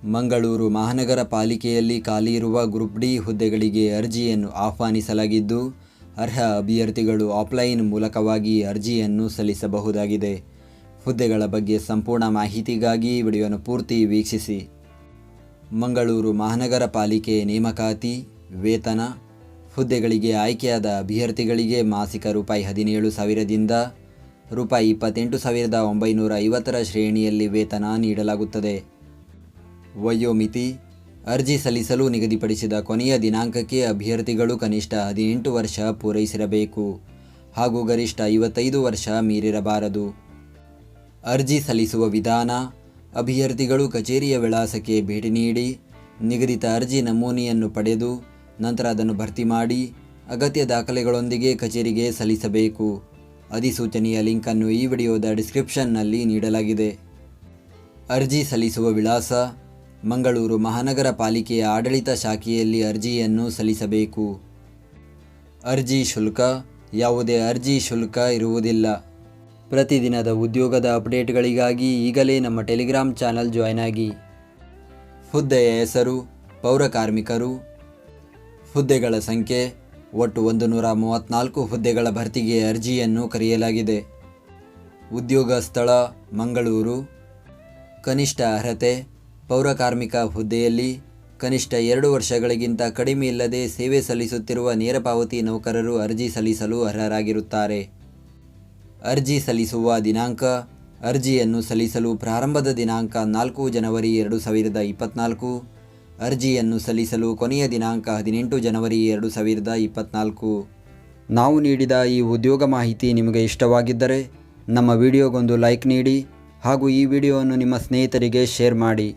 ಮಂಗಳೂರು ಮಹಾನಗರ ಪಾಲಿಕೆಯಲ್ಲಿ ಖಾಲಿ ಇರುವ ಗ್ರೂಪ್ ಡಿ ಹುದ್ದೆಗಳಿಗೆ ಅರ್ಜಿಯನ್ನು ಆಹ್ವಾನಿಸಲಾಗಿದ್ದು, ಅರ್ಹ ಅಭ್ಯರ್ಥಿಗಳು ಆಫ್ಲೈನ್ ಮೂಲಕವಾಗಿ ಅರ್ಜಿಯನ್ನು ಸಲ್ಲಿಸಬಹುದಾಗಿದೆ. ಹುದ್ದೆಗಳ ಬಗ್ಗೆ ಸಂಪೂರ್ಣ ಮಾಹಿತಿಗಾಗಿ ವಿಡಿಯೋನ ಪೂರ್ತಿ ವೀಕ್ಷಿಸಿ. ಮಂಗಳೂರು ಮಹಾನಗರ ಪಾಲಿಕೆ ನೇಮಕಾತಿ ವೇತನ. ಹುದ್ದೆಗಳಿಗೆ ಆಯ್ಕೆಯಾದ ಅಭ್ಯರ್ಥಿಗಳಿಗೆ ಮಾಸಿಕ ರೂಪಾಯಿ 17,000ದಿಂದ ರೂಪಾಯಿ 28,950 ಶ್ರೇಣಿಯಲ್ಲಿ ವೇತನ ನೀಡಲಾಗುತ್ತದೆ. ವಯೋಮಿತಿ. ಅರ್ಜಿ ಸಲ್ಲಿಸಲು ನಿಗದಿಪಡಿಸಿದ ಕೊನೆಯ ದಿನಾಂಕಕ್ಕೆ ಅಭ್ಯರ್ಥಿಗಳು ಕನಿಷ್ಠ 18 ವರ್ಷ ಪೂರೈಸಿರಬೇಕು ಹಾಗೂ ಗರಿಷ್ಠ 55 ವರ್ಷ ಮೀರಿರಬಾರದು. ಅರ್ಜಿ ಸಲ್ಲಿಸುವ ವಿಧಾನ. ಅಭ್ಯರ್ಥಿಗಳು ಕಚೇರಿಯ ವಿಳಾಸಕ್ಕೆ ಭೇಟಿ ನೀಡಿ ನಿಗದಿತ ಅರ್ಜಿ ನಮೂನೆಯನ್ನು ಪಡೆದು ನಂತರ ಅದನ್ನು ಭರ್ತಿ ಮಾಡಿ ಅಗತ್ಯ ದಾಖಲೆಗಳೊಂದಿಗೆ ಕಚೇರಿಗೆ ಸಲ್ಲಿಸಬೇಕು. ಅಧಿಸೂಚನೆಯ ಲಿಂಕನ್ನು ಈ ವಿಡಿಯೋದ ಡಿಸ್ಕ್ರಿಪ್ಷನ್ನಲ್ಲಿ ನೀಡಲಾಗಿದೆ. ಅರ್ಜಿ ಸಲ್ಲಿಸುವ ವಿಳಾಸ. ಮಂಗಳೂರು ಮಹಾನಗರ ಪಾಲಿಕೆಯ ಆಡಳಿತ ಶಾಖೆಯಲ್ಲಿ ಅರ್ಜಿಯನ್ನು ಸಲ್ಲಿಸಬೇಕು. ಅರ್ಜಿ ಶುಲ್ಕ. ಯಾವುದೇ ಅರ್ಜಿ ಶುಲ್ಕ ಇರುವುದಿಲ್ಲ. ಪ್ರತಿದಿನದ ಉದ್ಯೋಗದ ಅಪ್ಡೇಟ್ಗಳಿಗಾಗಿ ಈಗಲೇ ನಮ್ಮ ಟೆಲಿಗ್ರಾಮ್ ಚಾನಲ್ ಜಾಯ್ನ್ ಆಗಿ. ಹುದ್ದೆಯ ಹೆಸರು ಪೌರಕಾರ್ಮಿಕರು. ಹುದ್ದೆಗಳ ಸಂಖ್ಯೆ ಒಟ್ಟು 134 ಹುದ್ದೆಗಳ ಭರ್ತಿಗೆ ಅರ್ಜಿಯನ್ನು ಕರೆಯಲಾಗಿದೆ. ಉದ್ಯೋಗ ಸ್ಥಳ ಮಂಗಳೂರು. ಕನಿಷ್ಠ ಅರ್ಹತೆ. ಪೌರಕಾರ್ಮಿಕ ಹುದ್ದೆಯಲ್ಲಿ ಕನಿಷ್ಠ 2 ವರ್ಷಗಳಿಗಿಂತ ಕಡಿಮೆ ಇಲ್ಲದೆ ಸೇವೆ ಸಲ್ಲಿಸುತ್ತಿರುವ ನೇರ ಪಾವತಿ ನೌಕರರು ಅರ್ಜಿ ಸಲ್ಲಿಸಲು ಅರ್ಹರಾಗಿರುತ್ತಾರೆ. ಅರ್ಜಿ ಸಲ್ಲಿಸುವ ದಿನಾಂಕ. ಅರ್ಜಿಯನ್ನು ಸಲ್ಲಿಸಲು ಪ್ರಾರಂಭದ ದಿನಾಂಕ 4 ಜನವರಿ 2024. ಅರ್ಜಿಯನ್ನು ಸಲ್ಲಿಸಲು ಕೊನೆಯ ದಿನಾಂಕ 18 ಜನವರಿ 2024. ನಾವು ನೀಡಿದ ಈ ಉದ್ಯೋಗ ಮಾಹಿತಿ ನಿಮಗೆ ಇಷ್ಟವಾಗಿದ್ದರೆ ನಮ್ಮ ವಿಡಿಯೋಗೊಂದು ಲೈಕ್ ನೀಡಿ ಹಾಗೂ ಈ ವಿಡಿಯೋವನ್ನು ನಿಮ್ಮ ಸ್ನೇಹಿತರಿಗೆ ಶೇರ್ ಮಾಡಿ.